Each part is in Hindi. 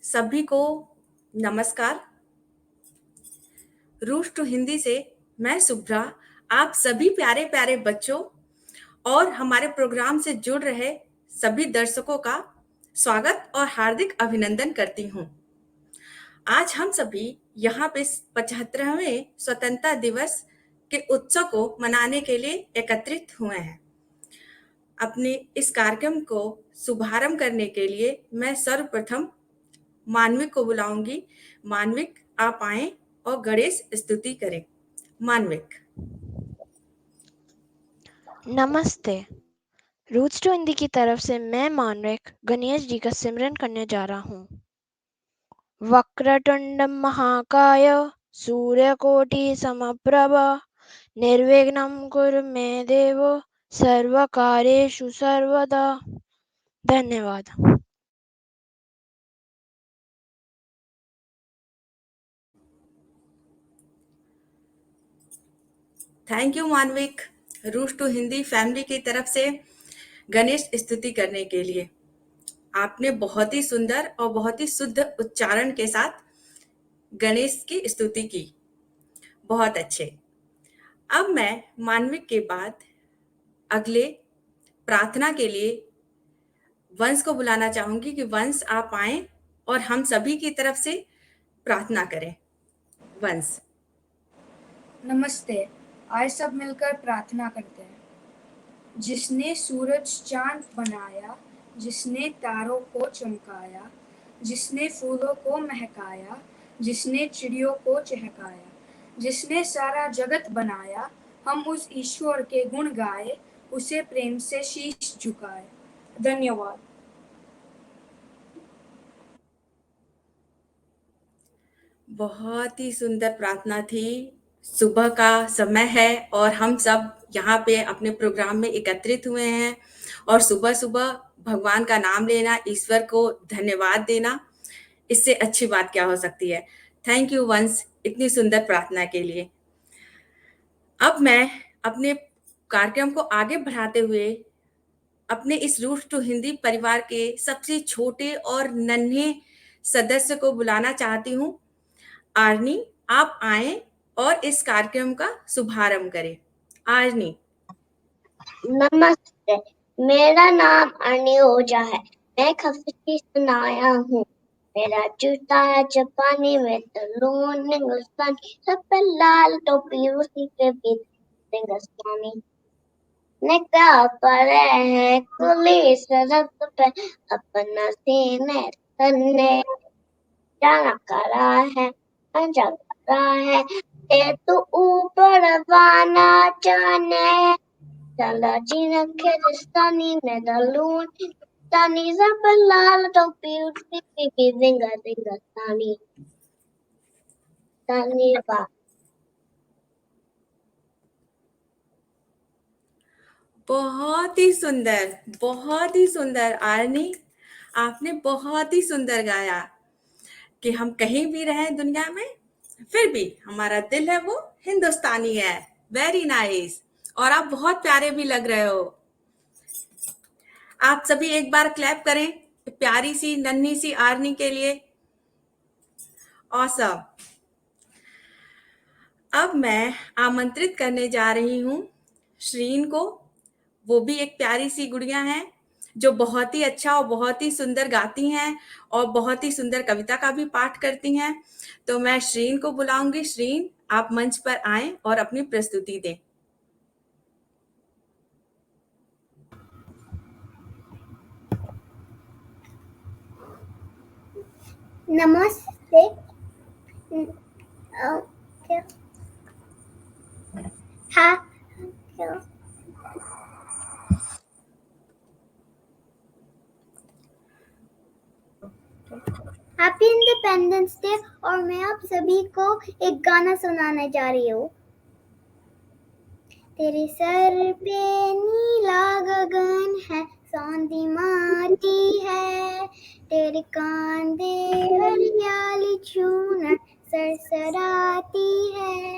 सभी को नमस्कार। रूस टू हिंदी से मैं शुभ्रा आप सभी प्यारे प्यारे बच्चों और हमारे प्रोग्राम से जुड़ रहे सभी दर्शकों का स्वागत और हार्दिक अभिनंदन करती हूँ। आज हम सभी यहाँ पे 75वें स्वतंत्रता दिवस के उत्सव को मनाने के लिए एकत्रित हुए हैं। अपने इस कार्यक्रम को शुभारंभ करने के लिए मैं सर्वप्रथम मानविक को बुलाऊंगी। मानविक, आप आए और गणेश स्तुति करें। मानविक। नमस्ते। रूट्स टू हिंदी की तरफ से मैं मानविक गणेश जी का सिमरन करने जा रहा हूँ। वक्रतुंड महाकाय सूर्यकोटि समप्रभ निर्विघ्नं कुरु मे देव सर्वकार्येषु सर्वदा। धन्यवाद। थैंक यू मानविक, रूस टू हिंदी फैमिली की तरफ से गणेश स्तुति करने के लिए। आपने बहुत ही सुंदर और बहुत ही शुद्ध उच्चारण के साथ गणेश की स्तुति की। बहुत अच्छे। अब मैं मानविक के बाद अगले प्रार्थना के लिए वंश को बुलाना चाहूंगी कि वंश आप आए और हम सभी की तरफ से प्रार्थना करें। वंश। नमस्ते। आज सब मिलकर प्रार्थना करते हैं। जिसने सूरज चांद बनाया, जिसने तारों को चमकाया, जिसने फूलों को महकाया, जिसने चिड़ियों को चहकाया, जिसने सारा जगत बनाया, हम उस ईश्वर के गुण गाए, उसे प्रेम से शीश झुकाए। धन्यवाद। बहुत ही सुंदर प्रार्थना थी। सुबह का समय है और हम सब यहाँ पे अपने प्रोग्राम में एकत्रित हुए हैं और सुबह सुबह भगवान का नाम लेना, ईश्वर को धन्यवाद देना, इससे अच्छी बात क्या हो सकती है। थैंक यू वंश, इतनी सुंदर प्रार्थना के लिए। अब मैं अपने कार्यक्रम को आगे बढ़ाते हुए अपने इस रूट टू हिंदी परिवार के सबसे छोटे और नन्हे सदस्य को बुलाना चाहती हूँ। आर्नी, आप आए और इस कार्यक्रम का शुभारंभ करें। आर्नी। नमस्ते, मेरा नाम अर्नी ओझा है। मैं खफी सुनाया हूँ। मेरा जूता है जापानी में तलून हिंदुस्तानी, सब पे लाल टोपी उसी के बीच हिंदुस्तानी। निकाह पड़े हैं कुली सड़क पे, अपना सीने तन्ने जाना करा है, अंजा करा है। ये तो ऊपर वाना जाने, चला जी रखे रिश्तानी में दलून तानी सब लाल टोपी उठी की जिंगा जिंगा तानी। धन्यवाद। बहुत ही सुंदर आर्नी, आपने बहुत ही सुंदर गाया कि हम कहीं भी रहें दुनिया में, फिर भी हमारा दिल है वो हिंदुस्तानी है। Very nice. और आप बहुत प्यारे भी लग रहे हो। आप सभी एक बार क्लैप करें प्यारी सी नन्ही सी आर्नी के लिए। ऑसम। अब मैं आमंत्रित करने जा रही हूँ श्रीन को। वो भी एक प्यारी सी गुड़िया हैं जो बहुत ही अच्छा और बहुत ही सुंदर गाती हैं और बहुत ही सुंदर कविता का भी पाठ करती हैं। तो मैं श्रीन को बुलाऊंगी। श्रीन, आप मंच पर आएं और अपनी प्रस्तुति दें। नमस्ते। Happy independence day. और मैं आप सभी को एक गाना सुनाने जा रही हूँ। तेरे सर पे नीला गगन है, सौंधी माटी है, तेरे कांधे हरियाली चूनर सरसराती है।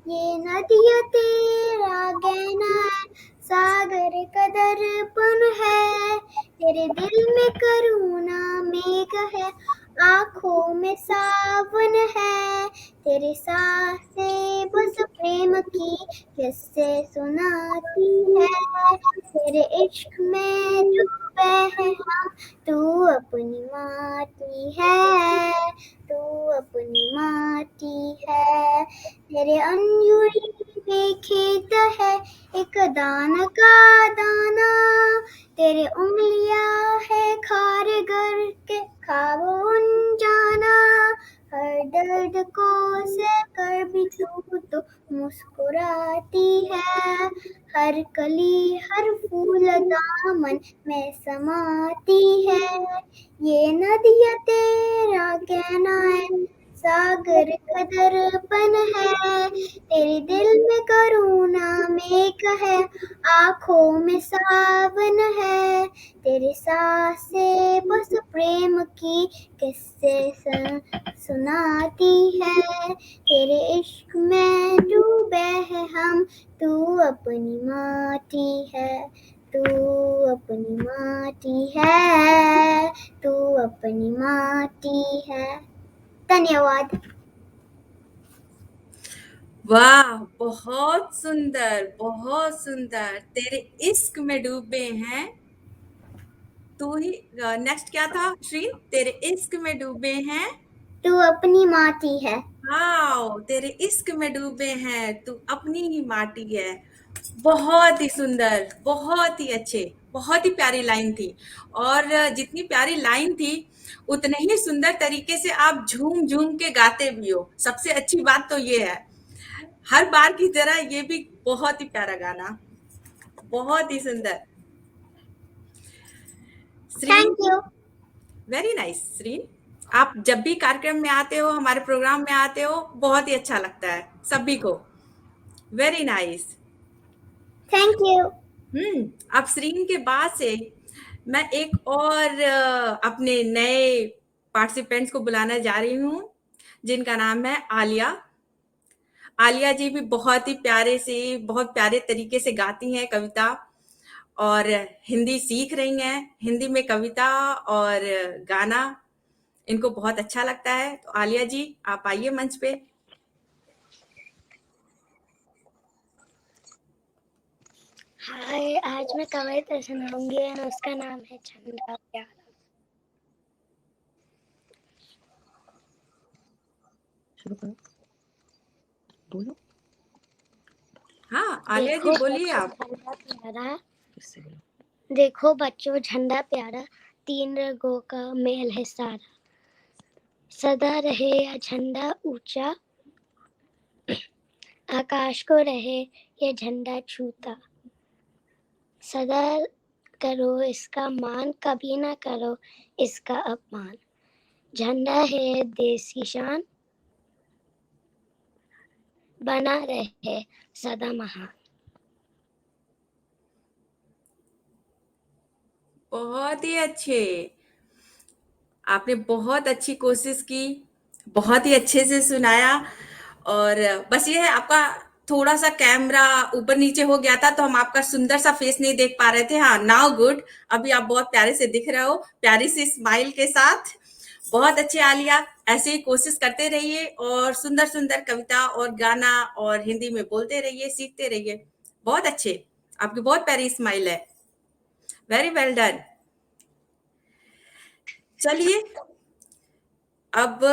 ये नदियाँ तेरा गहना है, सागर का दर्पण है, तेरे दिल में करुणा मेघ है, आँखों में सावन है, तेरी सांसें बस प्रेम की किस्से सुनाती है। तेरे इश्क में डूबे हैं हम, तू अपनी माटी है, तू अपनी माटी है। तेरे अंजुरी में खेत है, एक दाना का दाना, तेरे उंगलियां है खार घर के खाबो जाना। हर दर्द को सहकर भी तू तो मुस्कुराती है, हर कली हर फूल दामन में समाती है। ये नदियाँ तेरा कहना है, सागर का दर्पण है, तेरे दिल में करुणा मेघ है, आँखों में सावन है। तेरी सांसें बस प्रेम की किस्से सुनाती है। तेरे इश्क में डूबे हैं हम, तू अपनी माटी है, तू अपनी माटी है, तू अपनी माटी है। धन्यवाद। वाह, बहुत सुंदर, बहुत सुंदर। तेरे इश्क में डूबे हैं, तू ही। नेक्स्ट क्या था श्री? तेरे इश्क में डूबे हैं, तू अपनी माटी है। वाओ, तेरे इश्क में डूबे हैं, तू अपनी ही माटी है। बहुत ही सुंदर, बहुत ही अच्छे, बहुत ही प्यारी लाइन थी। और जितनी प्यारी लाइन थी, उतने ही सुंदर तरीके से आप झूम झूम के गाते भी हो। सबसे अच्छी बात तो ये है, हर बार की तरह ये भी बहुत ही प्यारा गाना, बहुत ही सुंदर। Shri, thank you. Very nice. Shri, आप जब भी कार्यक्रम में आते हो, हमारे प्रोग्राम में आते हो, बहुत ही अच्छा लगता है सभी को। Very nice. Thank you. अब श्रीन के बाद से मैं एक और अपने नए पार्टिसिपेंट्स को बुलाना जा रही हूँ, जिनका नाम है आलिया। आलिया जी भी बहुत ही प्यारे से, बहुत प्यारे तरीके से गाती हैं कविता, और हिंदी सीख रही हैं। हिंदी में कविता और गाना इनको बहुत अच्छा लगता है। तो आलिया जी, आप आइए मंच पे। हाय, आज मैं कविता सुनाऊंगी और उसका नाम है झंडा प्यारा। बोलो। हाँ, आलिया जी बोलिए आप। झंडा प्यारा, देखो बच्चों झंडा प्यारा, 3 रंगों का मेल है सारा। सदा रहे यह झंडा ऊंचा, आकाश को रहे यह झंडा छूता। सदा करो इसका मान, कभी ना करो इसका अपमान। झंडा है देश की शान, बना रहे सदा महान। बहुत ही अच्छे, आपने बहुत अच्छी कोशिश की, बहुत ही अच्छे से सुनाया। और बस ये है, आपका थोड़ा सा कैमरा ऊपर नीचे हो गया था, तो हम आपका सुंदर सा फेस नहीं देख पा रहे थे। हाँ, नाउ गुड, अभी आप बहुत प्यारे से दिख रहे हो, प्यारी सी स्माइल के साथ। बहुत अच्छे आलिया, ऐसे ही कोशिश करते रहिए, और सुंदर सुंदर कविता और गाना और हिंदी में बोलते रहिए, सीखते रहिए। बहुत अच्छे, आपकी बहुत प्यारी स्माइल है। Very well done. चलिए, अब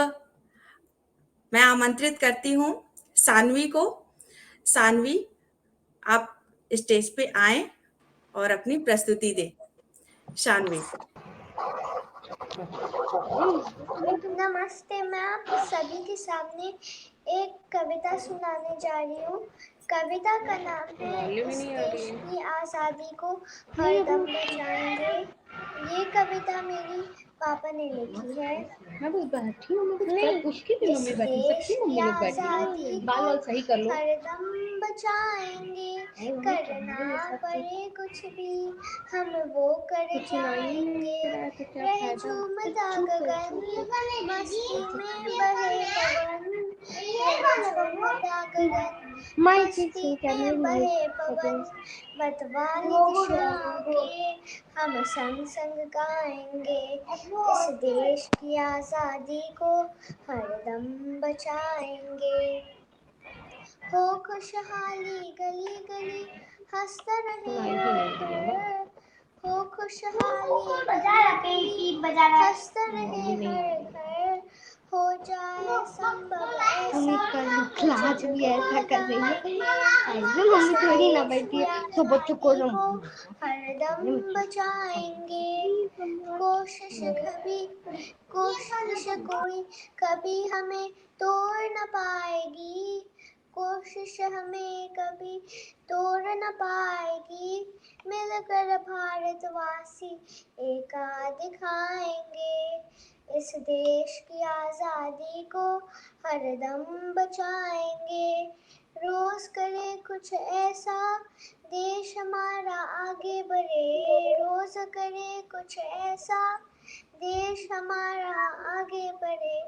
मैं आमंत्रित करती हूँ सानवी को। सानवी, आप स्टेज पे आए और अपनी प्रस्तुति दें। शानवी। नमस्ते, मैं आप सभी के सामने एक कविता सुनाने जा रही हूँ। कविता का नाम है इस देश की आज़ादी को हरदम बचाएंगे। ये कविता मेरी पापा ने लिखी है। इस देश की आज़ादी को हरदम बचाएंगे, करना पड़े कुछ भी हम वो कर जाएंगे। रहे झूमता गगन, मस्ती में बहे पवन, मस्ती में बहे पवन, मतवाली दिशाओं के हम संग संग गाएंगे। इस देश की आजादी को हरदम बचाएंगे। हो खुशहाली गली गली, हंसता रहे हर घर। हो खुशहाली गली गली, हंसता रहे हर घर। हो जाए संभव ऐसा क्लास भी ऐसा कर रही है, मम्मी थोड़ी ना बैठी है तो बच्चों को हरदम बचाएंगे। कोशिश कोई कभी हमें तोड़ न पाएगी। कोशिश हमें कभी तोड़ न पाएगी। मिलकर भारतवासी एकता दिखाएंगे। इस देश की आजादी को हरदम बचाएंगे। रोज करे कुछ ऐसा देश हमारा आगे बढ़े। रोज करे कुछ ऐसा देश हमारा आगे बढ़े।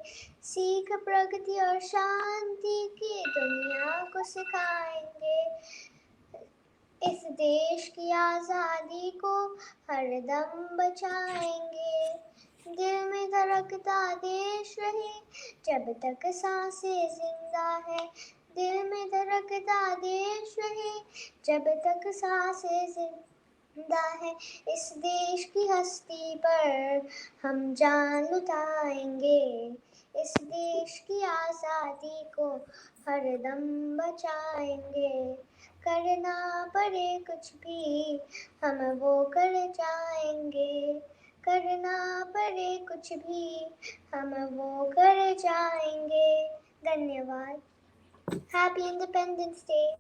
सीख प्रगति और शांति की दुनिया को सिखाएंगे। इस देश की आजादी को हरदम बचाएंगे। दिल में धड़कता देश रहे जब तक सांसें जिंदा है। दिल में धड़कता देश रहे जब तक सांसें जिंदा है। इस देश की हस्ती पर हम जान लुटाएंगे। इस देश की आजादी को हरदम बचाएंगे। करना पड़े कुछ भी हम वो कर जाएंगे। करना पड़े कुछ भी हम वो कर जाएंगे। धन्यवाद। Happy independence day.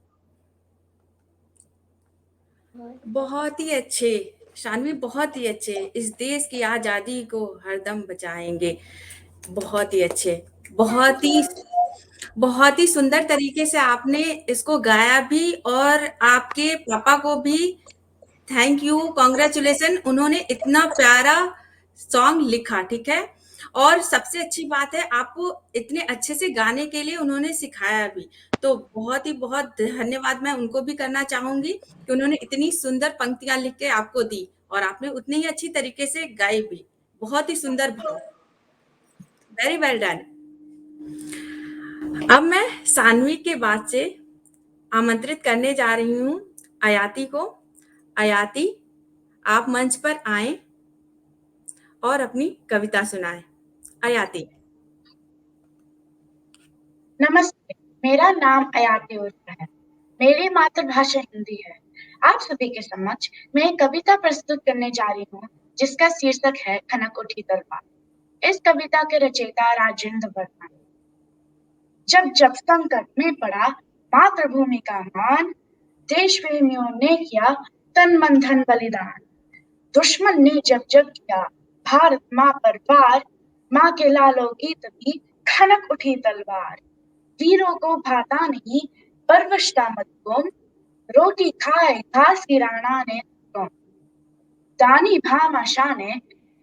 बहुत ही अच्छे शानवी, बहुत ही अच्छे। इस देश की आजादी को हरदम बचाएंगे। बहुत ही अच्छे, बहुत ही सुंदर तरीके से आपने इसको गाया भी, और आपके पापा को भी थैंक यू, कॉन्ग्रेचुलेसन। उन्होंने इतना प्यारा सॉन्ग लिखा, ठीक है। और सबसे अच्छी बात है, आपको इतने अच्छे से गाने के लिए उन्होंने सिखाया भी। तो बहुत धन्यवाद मैं उनको भी करना चाहूंगी कि उन्होंने इतनी सुंदर पंक्तियां लिख के आपको दी, और आपने उतनी ही अच्छी तरीके से गाई भी। बहुत ही सुंदर भाव, वेरी वेल डन। अब मैं सानवी के बाद से आमंत्रित करने जा रही हूँ आयाति को। आयाति, आप मंच पर आएं और अपनी कविता सुनाएं। आयाति। नमस्ते, मेरा नाम आयाति उर्फ है। मेरी मातृभाषा हिंदी है। आप सभी के समक्ष मैं एक कविता प्रस्तुत करने जा रही हूँ जिसका शीर्षक है खनक उठी तलवार। इस कविता के रचयिता राजेंद्र वर्मा। जब जब संकट में पड़ा मातृभूमि का मान, देश प्रेमियों ने किया तन मन धन बलिदान। दुश्मन ने जब जब किया भारत माँ पर वार, माँ के लालों की तभी खनक उठी तलवार। वीरों को भाता नहीं परवशता मत तुम, रोटी खाए घास की राणा ने तुम। दानी भामाशाह ने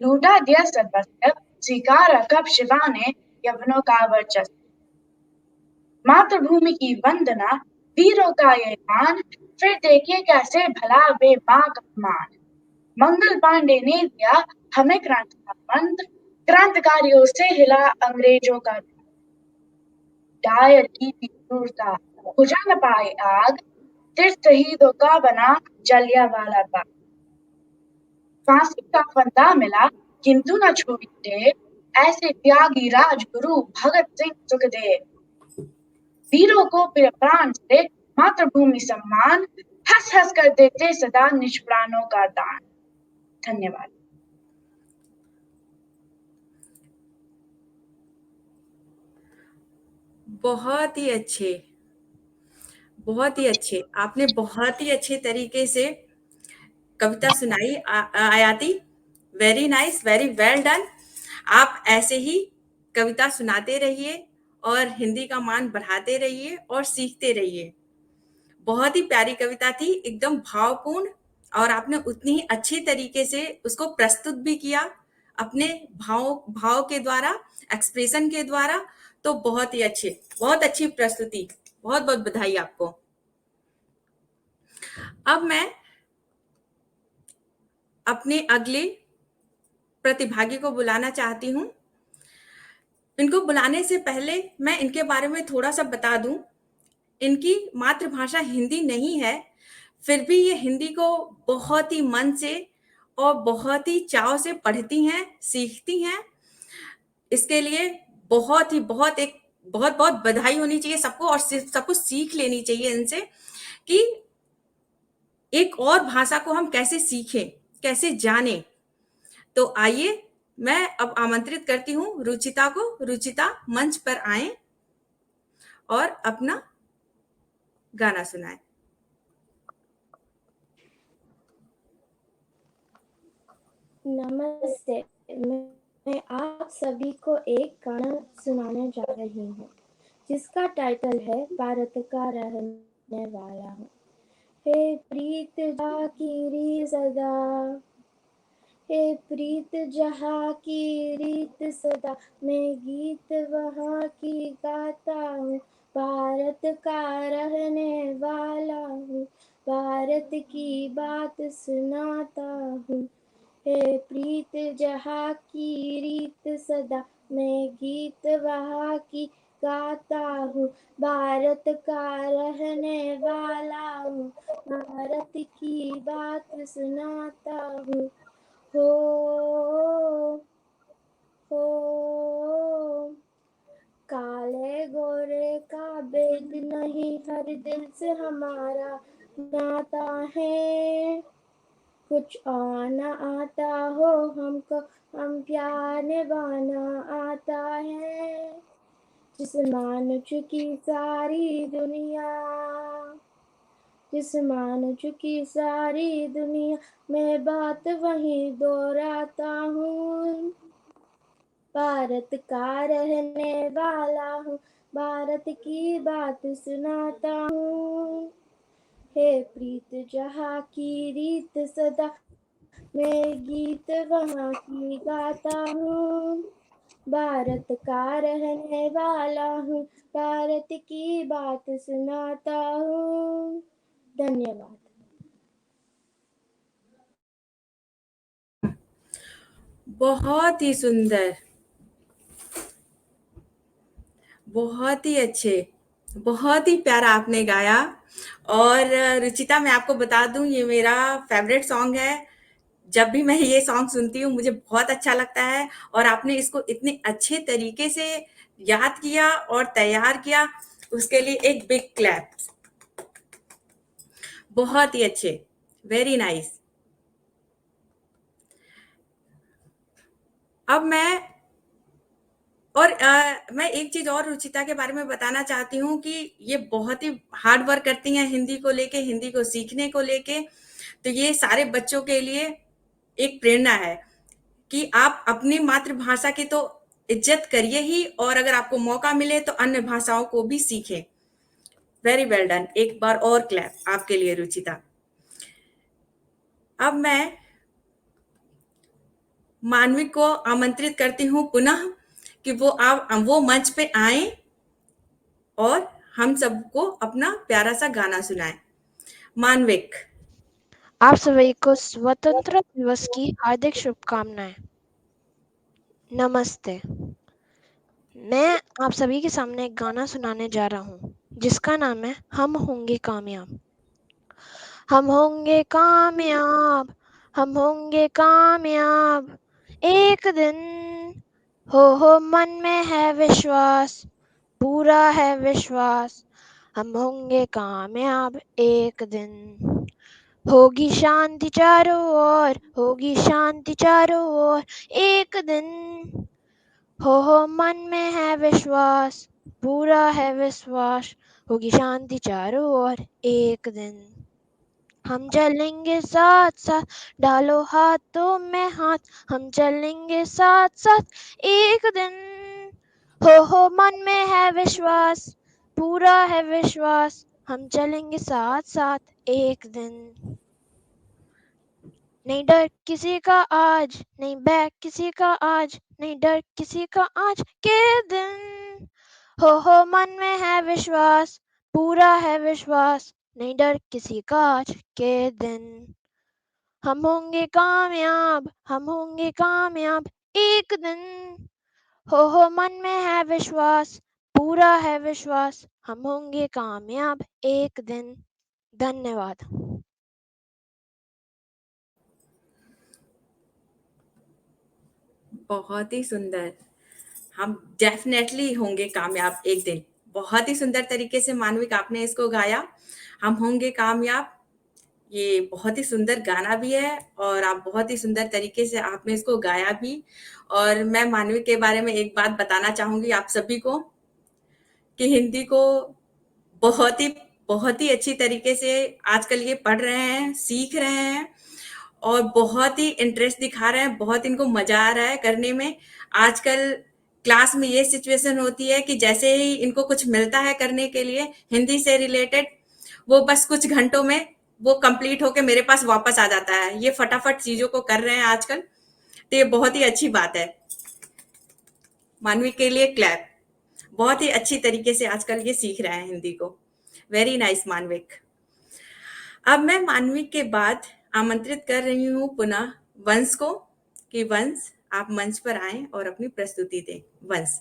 लूटा दिया सर्वस्व, स्वीकारा कब शिवा ने यवनों का वर्चस्व। मातृभूमि की वंदना, वीरों का ये मान, फिर देखिए कैसे भला वे माँ का मान। मंगल पांडे ने दिया हमें क्रांति का मंत्र, क्रांतिकारियों से हिला अंग्रेजों का डायर की क्रूरता, बुझा न पाए आग, तीर्थ शहीदों का बना जलियांवाला बाग। फांसी का फंदा मिला किंतु न छोड़ी टेर, ऐसे त्यागी राजगुरु भगत सिंह सुखदेव। वीरों को प्राण से मातृभूमि सम्मान, हंस हंस कर देते सदा निज प्राणों का दान। धन्यवाद। बहुत ही अच्छे, बहुत ही अच्छे। आपने बहुत ही अच्छे तरीके से कविता सुनाई आयाति। Very nice, very well done. आप ऐसे ही कविता सुनाते रहिए और हिंदी का मान बढ़ाते रहिए और सीखते रहिए। बहुत ही प्यारी कविता थी, एकदम भावपूर्ण, और आपने उतनी ही अच्छी तरीके से उसको प्रस्तुत भी किया अपने भाव के द्वारा, एक्सप्रेशन के द्वारा। तो बहुत ही अच्छे, बहुत अच्छी प्रस्तुति, बहुत बहुत बधाई आपको। अब मैं अपने अगले प्रतिभागी को बुलाना चाहती हूँ। इनको बुलाने से पहले मैं इनके बारे में थोड़ा सा बता दूं। इनकी मातृभाषा हिंदी नहीं है, फिर भी ये हिंदी को बहुत ही मन से और बहुत ही चाव से पढ़ती हैं, सीखती हैं। इसके लिए बहुत ही बहुत बहुत बधाई होनी चाहिए सबको, और सबको सीख लेनी चाहिए इनसे कि एक और भाषा को हम कैसे सीखें, कैसे जानें। तो आइए मैं अब आमंत्रित करती हूँ रुचिता को। रुचिता मंच पर आए और अपना गाना सुनाएं। नमस्ते, मैं आप सभी को एक गाना सुनाने जा रही हूँ जिसका टाइटल है भारत का रहने वाला हूँ। हे प्रीत जाकिरी सदा, हे प्रीत जहाँ की रीत सदा, मैं गीत वहाँ की गाता हूँ। भारत का रहने वाला हूँ, भारत की बात सुनाता हूँ। हे प्रीत जहाँ की रीत सदा, मैं गीत वहाँ की गाता हूँ। भारत का रहने वाला हूँ, भारत की बात सुनाता हूँ। हो काले गोरे का भेद नहीं, हर दिल से हमारा नाता है। कुछ और न आता हो हमको, हम प्यार निभाना आता है। जिस मान चुकी सारी दुनिया, जिस मान चुकी सारी दुनिया, मैं बात वही दोहराता हूँ। भारत का रहने वाला हूँ, भारत की बात सुनाता हूँ। हे प्रीत जहाँ की रीत सदा, मैं गीत वहाँ की गाता हूँ। भारत का रहने वाला हूँ, भारत की बात सुनाता हूँ। धन्यवाद। बहुत ही सुंदर, बहुत ही अच्छे, बहुत ही प्यारा आपने गाया। और रुचिता, मैं आपको बता दूं, ये मेरा फेवरेट सॉन्ग है। जब भी मैं ये सॉन्ग सुनती हूँ मुझे बहुत अच्छा लगता है, और आपने इसको इतने अच्छे तरीके से याद किया और तैयार किया, उसके लिए एक बिग क्लैप। बहुत ही अच्छे, वेरी नाइस। अब मैं एक चीज और रुचिता के बारे में बताना चाहती हूँ कि ये बहुत ही हार्ड वर्क करती हैं हिंदी को लेके, हिंदी को सीखने को लेके। तो ये सारे बच्चों के लिए एक प्रेरणा है कि आप अपनी मातृभाषा की तो इज्जत करिए ही, और अगर आपको मौका मिले तो अन्य भाषाओं को भी सीखें। Very well done. एक बार और क्लैप आपके लिए रुचिता। अब मैं मानवी को आमंत्रित करती हूँ पुनः कि वो मंच पे आए और हम सबको अपना प्यारा सा गाना सुनाएं। मानविक। आप सभी को स्वतंत्रता दिवस की हार्दिक शुभकामनाएं। नमस्ते, मैं आप सभी के सामने एक गाना सुनाने जा रहा हूँ जिसका नाम है हम होंगे कामयाब। हम होंगे कामयाब, हम होंगे कामयाब एक दिन। हो मन में है विश्वास, पूरा है विश्वास, हम होंगे कामयाब एक दिन। होगी शांति चारों ओर, होगी शांति चारों ओर एक दिन। हो मन में है विश्वास, पूरा है विश्वास, होगी शांति चारों ओर एक दिन। हम चलेंगे साथ साथ, डालो हाथों में हाथ, हम चलेंगे साथ साथ एक दिन। हो मन में है विश्वास, पूरा है विश्वास, हम चलेंगे साथ साथ एक दिन। नहीं डर किसी का आज, नहीं बैग किसी का आज, नहीं डर किसी का आज के दिन। हो मन में है विश्वास, पूरा है विश्वास, नहीं डर किसी का आज के दिन। हम होंगे कामयाब, हम होंगे कामयाब एक दिन। हो मन में है विश्वास, पूरा है विश्वास, हम होंगे कामयाब एक दिन। धन्यवाद। बहुत ही सुंदर। हम डेफ़िनेटली होंगे कामयाब एक दिन। बहुत ही सुंदर तरीके से मानविक आपने इसको गाया। हम होंगे कामयाब, ये बहुत ही सुंदर गाना भी है और आप बहुत ही सुंदर तरीके से आपने इसको गाया भी। और मैं मानविक के बारे में एक बात बताना चाहूँगी आप सभी को कि हिंदी को बहुत ही बहुत ही अच्छी तरीके से आजकल ये पढ़ रहे हैं, सीख रहे हैं और बहुत ही इंटरेस्ट दिखा रहे हैं, बहुत इनको मज़ा आ रहा है करने में। आजकल क्लास में ये सिचुएशन होती है कि जैसे ही इनको कुछ मिलता है करने के लिए हिंदी से रिलेटेड, वो बस कुछ घंटों में वो कंप्लीट होके मेरे पास वापस आ जाता है। ये फटाफट चीज़ों को कर रहे हैं आजकल, तो ये बहुत ही अच्छी बात है। मानवी के लिए क्लैप। बहुत ही अच्छी तरीके से आजकल ये सीख रहे हैं हिंदी को। Very nice Manvik. अब मैं मानविक के बाद आमंत्रित कर रही हूँ पुनः वंश को कि वंश आप मंच पर आएं और अपनी प्रस्तुति दें। वंश।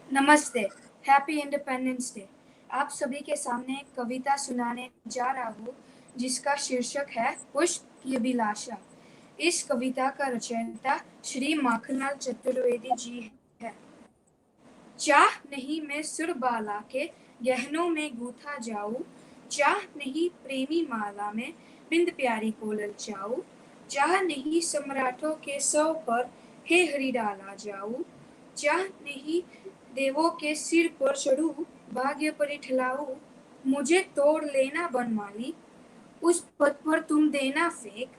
नमस्ते, हैप्पी इंडिपेंडेंस डे। आप सभी के सामने एक कविता सुनाने जा रहा हूँ जिसका शीर्षक है पुष्प की अभिलाषा। इस कविता का रचयिता श्री माखनलाल चतुर्वेदी जी है। चाह नहीं मैं सुर बाला के गहनों में गूथा जाऊं, चाह नहीं प्रेमी माला में बिंद प्यारी को ललचाऊं, चाह नहीं सम्राटों के सौ पर हे हरि डाला जाऊं, चाह नहीं देवों के सिर पर चढ़ूं, भाग्य पर ठहराऊं, मुझे तोड़ लेना बनमाली, उस पथ पर तुम देना फेंक,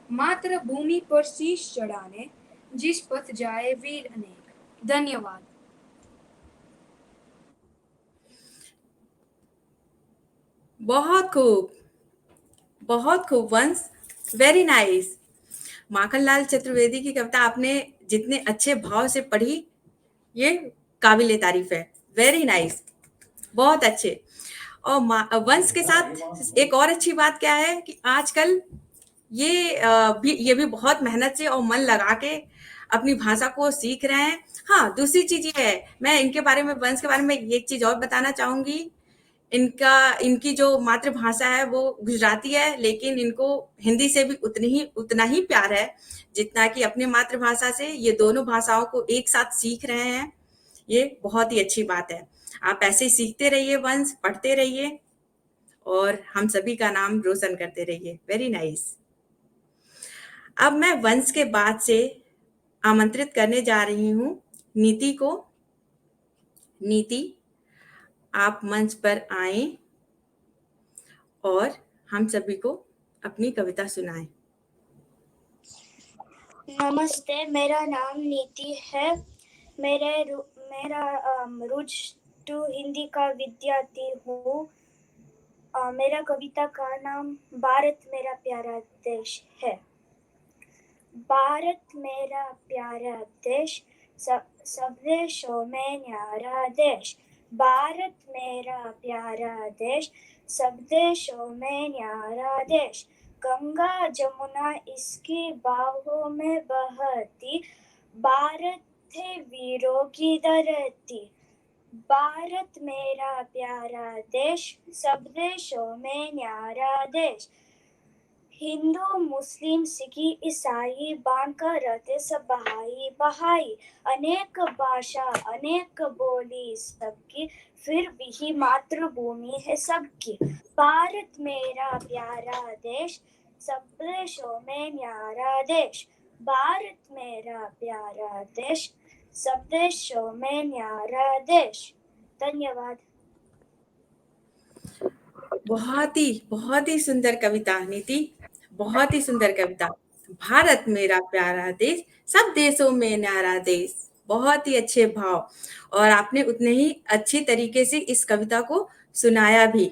मात्र भूमि पर शीश चढ़ाने, जिस पथ जाए वीर अनेक। धन्यवाद। बहुत खूब, बहुत खूब वंश, वेरी नाइस। माखनलाल चतुर्वेदी की कविता आपने जितने अच्छे भाव से पढ़ी, ये काबिले तारीफ है। वेरी नाइस, बहुत अच्छे। और वंश के साथ एक और अच्छी बात क्या है कि आजकल ये भी बहुत मेहनत से और मन लगा के अपनी भाषा को सीख रहे हैं। हाँ, दूसरी चीज ये है, मैं इनके बारे में वंश के बारे में एक चीज और बताना चाहूंगी। इनकी जो मातृभाषा है वो गुजराती है, लेकिन इनको हिंदी से भी उतना ही प्यार है जितना कि अपनी मातृभाषा से। ये दोनों भाषाओं को एक साथ सीख रहे हैं, ये बहुत ही अच्छी बात है। आप ऐसे ही सीखते रहिए वंश, पढ़ते रहिए और हम सभी का नाम रोशन करते रहिए। Very nice. अब मैं वंश के बाद से आमंत्रित करने जा रही हूँ नीति को। नीति, आप मंच पर आएं और हम सभी को अपनी कविता सुनाएं। नमस्ते, मेरा नाम नीति है। मेरा रुजू हिंदी का विद्यार्थी हूँ। मेरा कविता का नाम भारत मेरा प्यारा देश है। भारत मेरा प्यारा देश, सब देशों में न्यारा देश। भारत मेरा प्यारा देश, सब देशों में न्यारा देश। गंगा जमुना इसकी बाहों में बहती, भारत थे वीरों की धरती। भारत मेरा प्यारा देश, सब देशों में न्यारा देश। हिंदू मुस्लिम सिख ईसाई बांधकर रहते सब भाई बहाई। अनेक भाषा अनेक बोली सबकी, फिर भी ही मातृभूमि है सबकी। भारत मेरा प्यारा देश, सब देशों में न्यारा देश। भारत मेरा प्यारा देश, सब देशों में न्यारा देश। धन्यवाद। बहुत ही सुंदर कविता नीति, बहुत ही सुंदर कविता। भारत मेरा प्यारा देश, सब देशों में न्यारा देश। बहुत ही अच्छे भाव और आपने उतने ही अच्छी तरीके से इस कविता को सुनाया भी।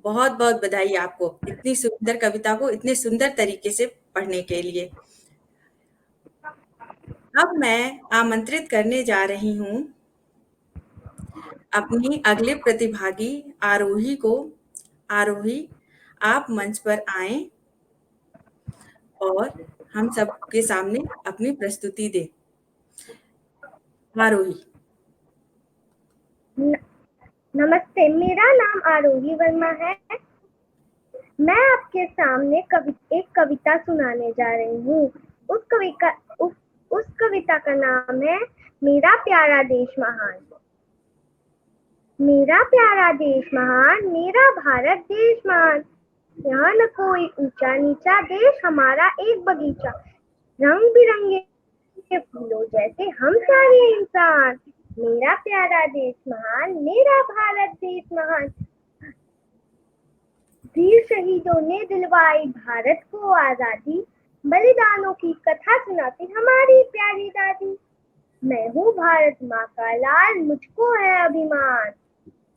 बहुत बहुत बधाई आपको इतनी सुंदर कविता को इतने सुंदर तरीके से पढ़ने के लिए। अब मैं आमंत्रित करने जा रही हूँ अपनी अगले प्रतिभागी आरोही आप मंच पर आएं और हम सबके सामने अपनी प्रस्तुति दें। आरोही। नमस्ते, मेरा नाम आरोही वर्मा है। मैं आपके सामने एक कविता सुनाने जा रही हूँ। उस कविता का नाम है मेरा प्यारा देश महान। मेरा प्यारा देश महान, मेरा भारत देश महान। यहाँ न कोई ऊंचा नीचा, देश हमारा एक बगीचा। रंग बिरंगे फूलों जैसे हम सारे इंसान। मेरा प्यारा देश महान, मेरा भारत देश महान। वीर शहीदों ने दिलवाई भारत को आजादी। बलिदानों की कथा सुनाती हमारी प्यारी दादी। मैं हूँ भारत माँ का लाल, मुझको है अभिमान।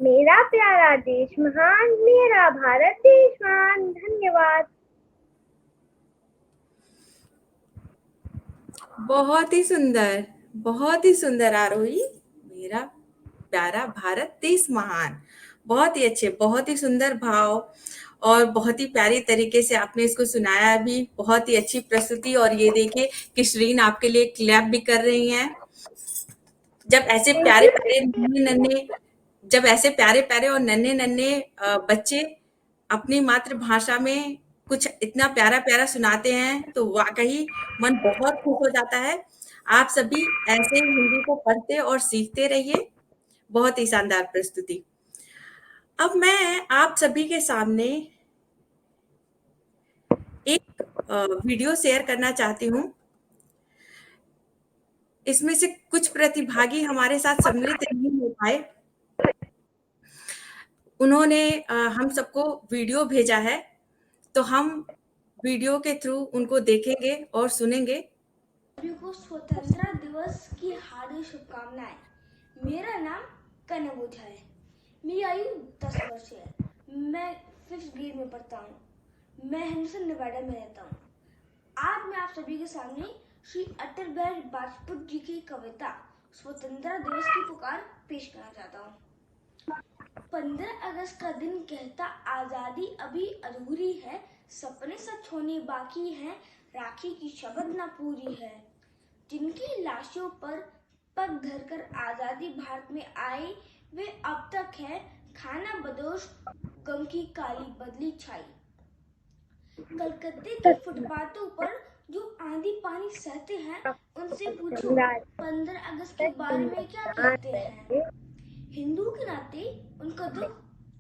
मेरा प्यारा देश महान, मेरा भारत देश महान। धन्यवाद। बहुत ही सुंदर आरोही। मेरा प्यारा भारत देश महान। बहुत ही अच्छे, बहुत ही सुंदर भाव और बहुत ही प्यारी तरीके से आपने इसको सुनाया भी। बहुत ही अच्छी प्रस्तुति। और ये देखिए कि श्रीन आपके लिए क्लैप भी कर रही हैं। जब ऐसे प्यारे प्यारे और नन्हे बच्चे अपनी मातृभाषा में कुछ इतना प्यारा प्यारा सुनाते हैं तो वाकई मन बहुत खुश हो जाता है। आप सभी ऐसे ही हिंदी को पढ़ते और सीखते रहिए। बहुत ही शानदार प्रस्तुति। अब मैं आप सभी के सामने एक वीडियो शेयर करना चाहती हूँ। इसमें से कुछ प्रतिभागी हमारे साथ सम्मिलित नहीं हो पाए। उन्होंने हम सबको वीडियो भेजा है, तो हम वीडियो के थ्रू उनको देखेंगे और सुनेंगे। सभी को स्वतंत्रता दिवस की हार्दिक शुभकामनाएं। मेरा नाम कनव ओझा है। मेरी आयु 10 वर्ष है। मैं 5th ग्रेड में पढ़ता हूँ। मैं हेंडरसन नेवाडा में रहता हूँ। आज मैं आप सभी के सामने श्री अटल बिहारी वाजपेयी जी की कविता स्वतंत्रता दिवस की पुकार पेश करना चाहता हूँ। 15 अगस्त का दिन कहता आजादी अभी अधूरी है, सपने सच होने बाकी हैं, राखी की शपथ न पूरी है। जिनकी लाशों पर पग धरकर आजादी भारत में आई, वे अब तक है खाना बदोश, गम की काली बदली छाई। कलकत्ते के फुटपाथों पर जो आंधी पानी सहते हैं, उनसे पूछो 15 अगस्त के बारे में क्या कहते हैं। हिंदू के नाते उनका दुख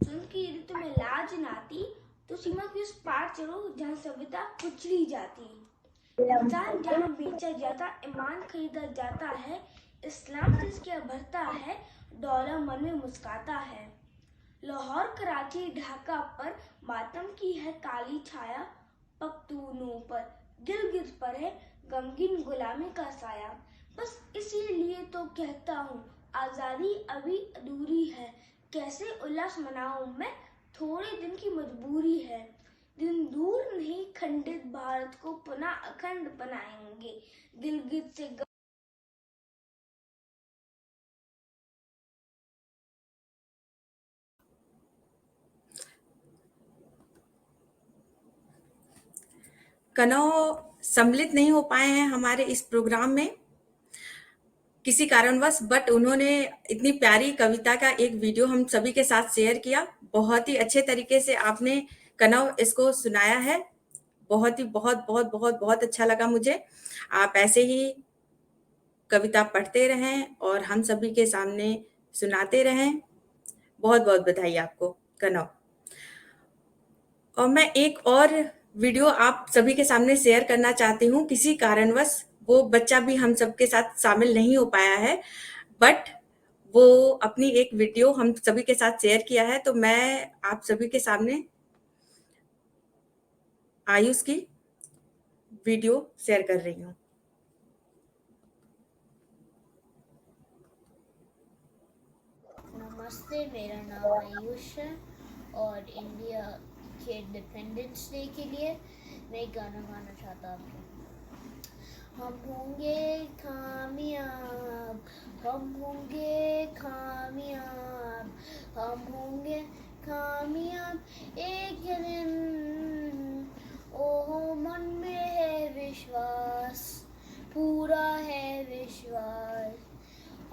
सुन के यदि तुम्हें लाज न आती, तो सीमा की उस पार चलो जहाँ सभ्यता कुचली जाती। इंसान जहाँ बेचा जाता, ईमान खरीदा जाता है, इस्लाम जिसके भरता है, डॉलर मन में मुस्काता है। लाहौर कराची ढाका पर मातम की है काली छाया, पख्तूनों पर गिलगित पर है गमगीन गुलामी का साया। बस इसीलिए तो कहता हूँ आजादी अभी अधूरी है, कैसे उल्लास मनाऊं मैं, थोड़े दिन की मजबूरी है। दिन दूर नहीं, खंडित भारत को पुनः अखंड बनाएंगे। गिलगित से कनव सम्मिलित नहीं हो पाए हैं हमारे इस प्रोग्राम में किसी कारणवश, बट उन्होंने इतनी प्यारी कविता का एक वीडियो हम सभी के साथ शेयर किया। बहुत ही अच्छे तरीके से आपने कनव इसको सुनाया है। बहुत अच्छा लगा मुझे। आप ऐसे ही कविता पढ़ते रहें और हम सभी के सामने सुनाते रहें। बहुत बधाई आपको कनव। और मैं एक और वीडियो आप सभी के सामने शेयर करना चाहती हूँ। किसी कारणवश वो बच्चा भी हम सबके साथ शामिल नहीं हो पाया है, बट वो अपनी एक वीडियो हम सभी के साथ शेयर किया है, तो मैं आप सभी के सामने आयुष की वीडियो शेयर कर रही हूँ। नमस्ते, मेरा नाम आयुष है और इंडिया के इंडिपेंडेंस डे के लिए मैं एक गाना गाना चाहता हूँ। हम होंगे कामयाब, हम होंगे कामयाब, हम होंगे कामयाब एक दिन। ओह मन में है विश्वास, पूरा है विश्वास,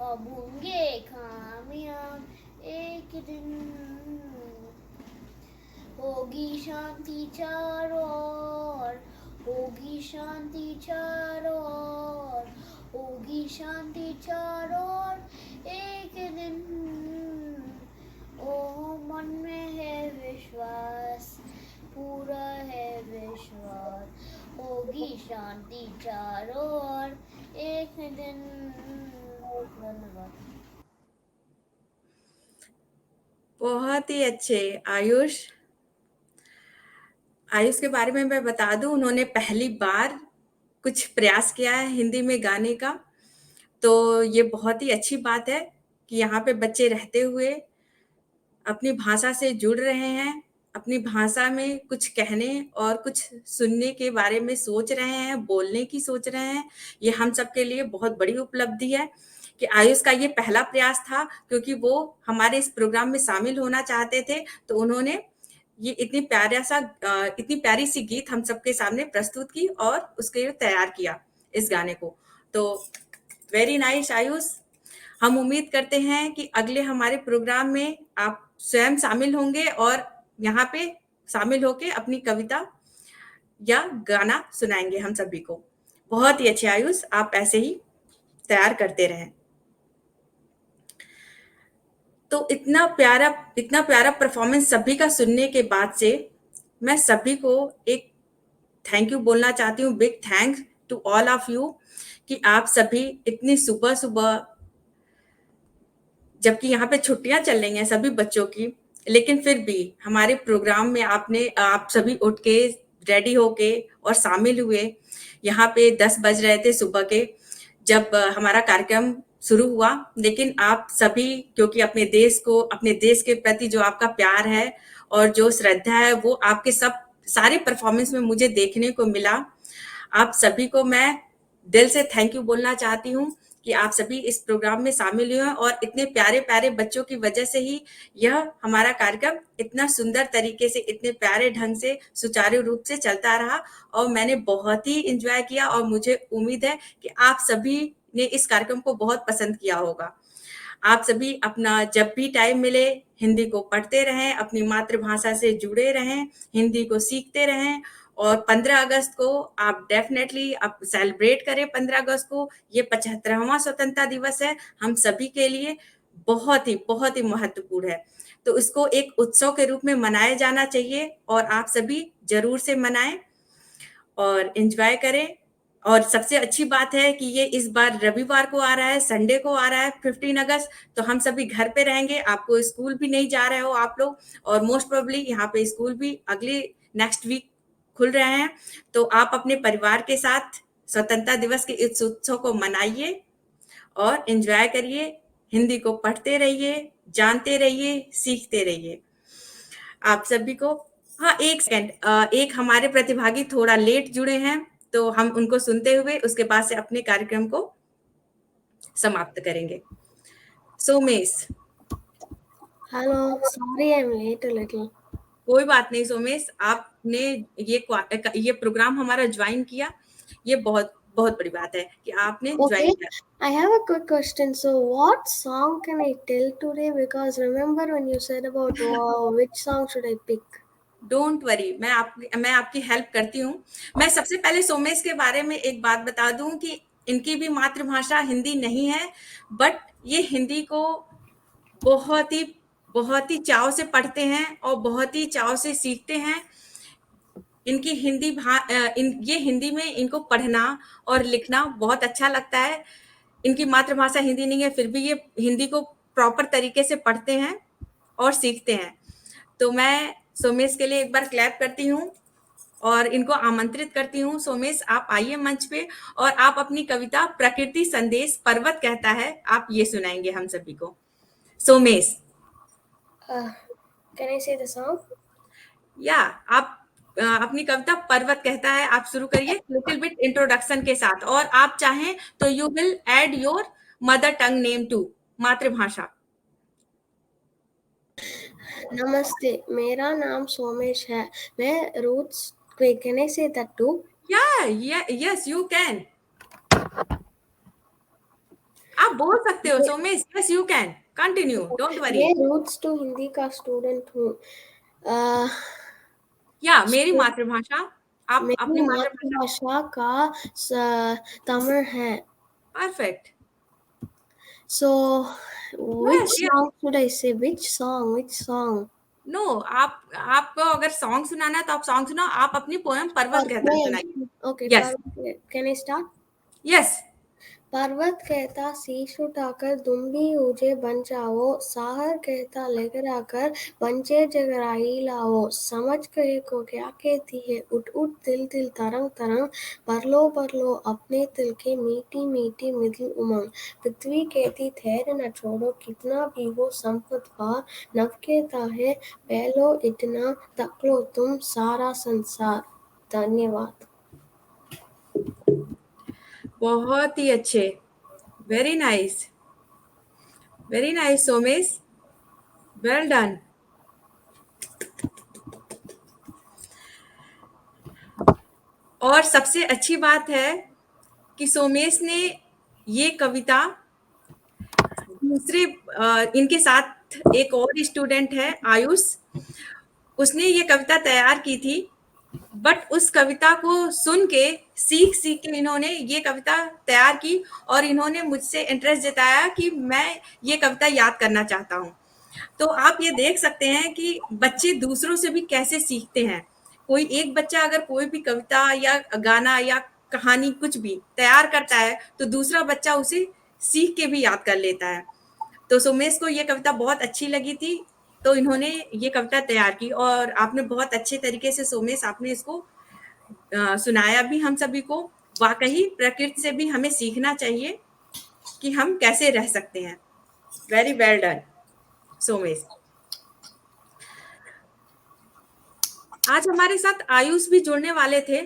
हम होंगे कामयाब एक दिन। होगी शांति चारों ओर, होगी शांति चारों ओर, होगी शांति चारों ओर एक दिन। ओह मन में है विश्वास, पूरा है विश्वास, होगी शांति चारों ओर एक दिन। धन्यवाद। बहुत ही अच्छे आयुष। आयुष के बारे में मैं बता दूं, उन्होंने पहली बार कुछ प्रयास किया है हिंदी में गाने का, तो ये बहुत ही अच्छी बात है कि यहाँ पे बच्चे रहते हुए अपनी भाषा से जुड़ रहे हैं, अपनी भाषा में कुछ कहने और कुछ सुनने के बारे में सोच रहे हैं, बोलने की सोच रहे हैं। ये हम सबके लिए बहुत बड़ी उपलब्धि है कि आयुष का ये पहला प्रयास था, क्योंकि वो हमारे इस प्रोग्राम में शामिल होना चाहते थे, तो उन्होंने ये इतनी प्यारी सी गीत हम सबके सामने प्रस्तुत की और उसके लिए तैयार किया इस गाने को। तो वेरी नाइस आयुष। हम उम्मीद करते हैं कि अगले हमारे प्रोग्राम में आप स्वयं शामिल होंगे और यहाँ पे शामिल होके अपनी कविता या गाना सुनाएंगे हम सभी को। बहुत ही अच्छे आयुष, आप ऐसे ही तैयार करते रहें। तो इतना प्यारा परफॉर्मेंस सभी का सुनने के बाद से मैं सभी को एक थैंक यू बोलना चाहती हूँ, big thanks to all of you, कि आप सभी इतनी सुबह सुबह, जबकि यहाँ पे छुट्टियां चल रही हैं सभी बच्चों की, लेकिन फिर भी हमारे प्रोग्राम में आप सभी उठ के रेडी होके और शामिल हुए। यहाँ पे 10 बज रहे थे सुबह के जब हमारा कार्यक्रम शुरू हुआ, लेकिन आप सभी, क्योंकि अपने देश के प्रति जो आपका प्यार है और जो श्रद्धा है, वो आपके सारे परफॉर्मेंस में मुझे देखने को मिला। आप सभी को मैं दिल से थैंक यू बोलना चाहती हूँ कि आप सभी इस प्रोग्राम में शामिल हुए और इतने प्यारे प्यारे बच्चों की वजह से ही यह हमारा कार्यक्रम इतना सुंदर तरीके से, इतने प्यारे ढंग से, सुचारू रूप से चलता रहा और मैंने बहुत ही एंजॉय किया और मुझे उम्मीद है कि आप सभी ने इस कार्यक्रम को बहुत पसंद किया होगा। आप सभी अपना जब भी टाइम मिले हिंदी को पढ़ते रहें, अपनी मातृभाषा से जुड़े रहें, हिंदी को सीखते रहें और 15 अगस्त को आप डेफिनेटली आप सेलिब्रेट करें। 15 अगस्त को ये 75वां स्वतंत्रता दिवस है, हम सभी के लिए बहुत ही महत्वपूर्ण है, तो इसको एक उत्सव के रूप में मनाया जाना चाहिए और आप सभी जरूर से मनाएं और एंजॉय करें। और सबसे अच्छी बात है कि ये इस बार रविवार को आ रहा है, संडे को आ रहा है 15 अगस्त, तो हम सभी घर पे रहेंगे, आपको स्कूल भी नहीं जा रहे हो आप लोग, और मोस्ट प्रोबेबली यहाँ पे स्कूल भी अगले नेक्स्ट वीक खुल रहे हैं, तो आप अपने परिवार के साथ स्वतंत्रता दिवस के इस उत्सव को मनाइए और एंजॉय करिए, हिंदी को पढ़ते रहिए, जानते रहिए, सीखते रहिए। आप सभी को हाँ, एक सेकंड, एक हमारे प्रतिभागी थोड़ा लेट जुड़े हैं, तो हम उनको सुनते हुए उसके बाद से अपने कार्यक्रम को समाप्त करेंगे। Somesh. Hello, sorry I am late a little. कोई बात नहीं सोमेश, आपने ये प्रोग्राम हमारा ज्वाइन किया, ये बहुत बड़ी बात है कि आपने ज्वाइन किया। I have a quick question. So, what song can I tell today? Because remember when you said about which song should I pick? Don't worry, मैं आपकी हेल्प करती हूँ। मैं सबसे पहले सोमेश के बारे में एक बात बता दूं कि इनकी भी मातृभाषा हिंदी नहीं है, बट ये हिंदी को बहुत ही चाव से पढ़ते हैं और बहुत ही चाव से सीखते हैं। इनकी ये हिंदी में इनको पढ़ना और लिखना बहुत अच्छा लगता है। इनकी मातृभाषा हिंदी नहीं है, फिर भी ये हिंदी को प्रॉपर तरीके से पढ़ते हैं और सीखते हैं। तो मैं सोमेश के लिए एक बार क्लैप करती हूँ और इनको आमंत्रित करती हूँ। सोमेश, आप आइए मंच पे और आप अपनी कविता प्रकृति संदेश पर्वत कहता है, आप ये सुनाएंगे हम सभी को। Somesh, Can I say the song? या आप अपनी कविता पर्वत कहता है आप शुरू करिए लिटिल बिट इंट्रोडक्शन के साथ, और आप चाहें तो you will add your mother tongue name to, मातृभाषा। नमस्ते, मेरा नाम सोमेश है। मैं roots can I say that too? Yes you can, आप बोल सकते हो Somesh, yes you can, continue, don't worry. मैं रूट्स टू हिंदी का स्टूडेंट हूँ। या मेरी मातृभाषा, आप मेरी अपनी मातृभाषा। मातृभाषा का तमिल है। Perfect. So, which yes song should I say? Which song? No, आपको अगर सॉन्ग सुनाना है तो आप सॉन्ग सुनाओ, आप अपनी पोएम पर्वत कहता सुनाइए। Okay, yes can I start? Yes. पर्वत कहता शीश उठाकर तुम भी ऊंचे बन जाओ, साहर कहता लेकर आकर पंचे जगराई लाओ, समझ गए को क्या कहती है उठ उठ दिल दिल तरंग तरंग, भर लो अपने दिल के मीठी मीठी मृदु उमंग, पृथ्वी कहती ठहर न छोड़ो कितना भी हो संपत पार, नभ कहता है पहलो इतना तक लो तुम सारा संसार। धन्यवाद। बहुत ही अच्छे, very nice Somesh, well done. और सबसे अच्छी बात है कि सोमेश ने ये कविता दूसरे इनके साथ एक और स्टूडेंट है आयुष, उसने ये कविता तैयार की थी, बट उस कविता को सुन के सीख के इन्होंने ये कविता तैयार की और इन्होंने मुझसे इंटरेस्ट जताया कि मैं ये कविता याद करना चाहता हूँ। तो आप ये देख सकते हैं कि बच्चे दूसरों से भी कैसे सीखते हैं। कोई एक बच्चा अगर कोई भी कविता या गाना या कहानी कुछ भी तैयार करता है तो दूसरा बच्चा उसे सीख के भी याद कर लेता है। तो सोमेश को ये कविता बहुत अच्छी लगी थी, तो इन्होंने ये कविता तैयार की और आपने बहुत अच्छे तरीके से सोमेश आपने इसको सुनाया भी हम सभी को। वाकई प्रकृति से भी हमें सीखना चाहिए कि हम कैसे रह सकते हैं। Very well done Somesh. आज हमारे साथ आयुष भी जुड़ने वाले थे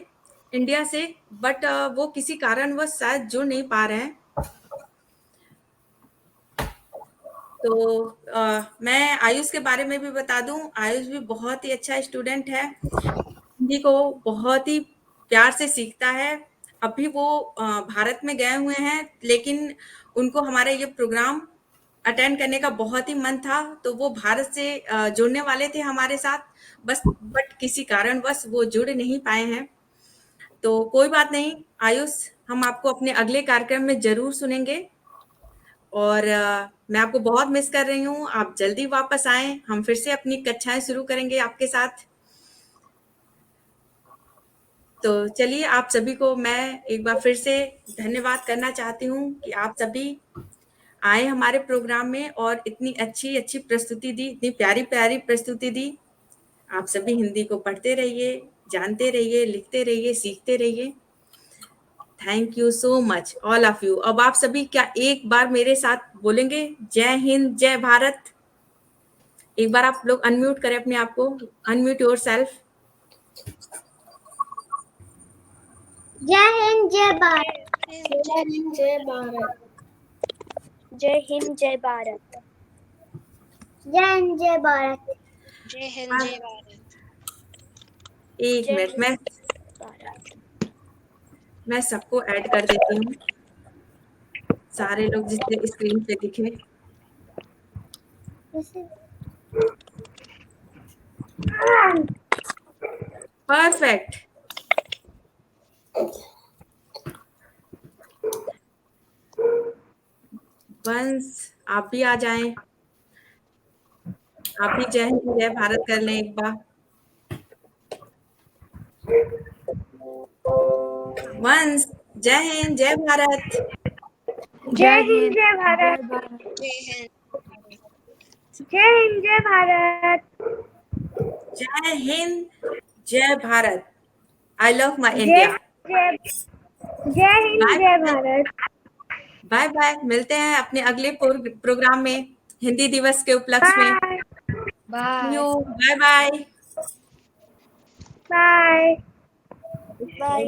इंडिया से, बट वो किसी कारणवश शायद जुड़ नहीं पा रहे हैं। तो मैं आयुष के बारे में भी बता दूं, आयुष भी बहुत ही अच्छा स्टूडेंट है, हिंदी को बहुत ही प्यार से सीखता है। अभी वो भारत में गए हुए हैं, लेकिन उनको हमारा ये प्रोग्राम अटेंड करने का बहुत ही मन था, तो वो भारत से जुड़ने वाले थे हमारे साथ, बट किसी कारणवश वो जुड़ नहीं पाए हैं। तो कोई बात नहीं आयुष, हम आपको अपने अगले कार्यक्रम में जरूर सुनेंगे और मैं आपको बहुत मिस कर रही हूँ। आप जल्दी वापस आएं, हम फिर से अपनी कक्षाएं शुरू करेंगे आपके साथ। तो चलिए, आप सभी को मैं एक बार फिर से धन्यवाद करना चाहती हूँ कि आप सभी आए हमारे प्रोग्राम में और इतनी अच्छी प्रस्तुति दी, इतनी प्यारी प्रस्तुति दी। आप सभी हिंदी को पढ़ते रहिए, जानते रहिए, लिखते रहिए, सीखते रहिए। Thank you so much all of you. अब आप सभी क्या एक बार मेरे साथ बोलेंगे जय हिंद जय भारत? एक बार आप लोग अनम्यूट करें अपने आप को, अनम्यूट योर सेल्फ। जय हिंद जय भारत। जय हिंद जय भारत। जय हिंद जय भारत। जय हिंद जय भारत। जय हिंद जय भारत। एक मिनट, मैं सबको ऐड कर देती हूँ, सारे लोग जितने स्क्रीन पे दिखे। परफेक्ट। वंस आप भी आ जाएं, आप भी जय हिंद जय भारत कर लें एक बार। वंस जय हिंद जय भारत। जय हिंद जय भारत। जय हिंद जय भारत। जय हिंद जय Bharat. I love my India. जय हिंद जय भारत। बाय बाय, मिलते हैं अपने अगले प्रोग्राम में हिंदी दिवस के उपलक्ष्य में। Bye bye. बाय। बाय।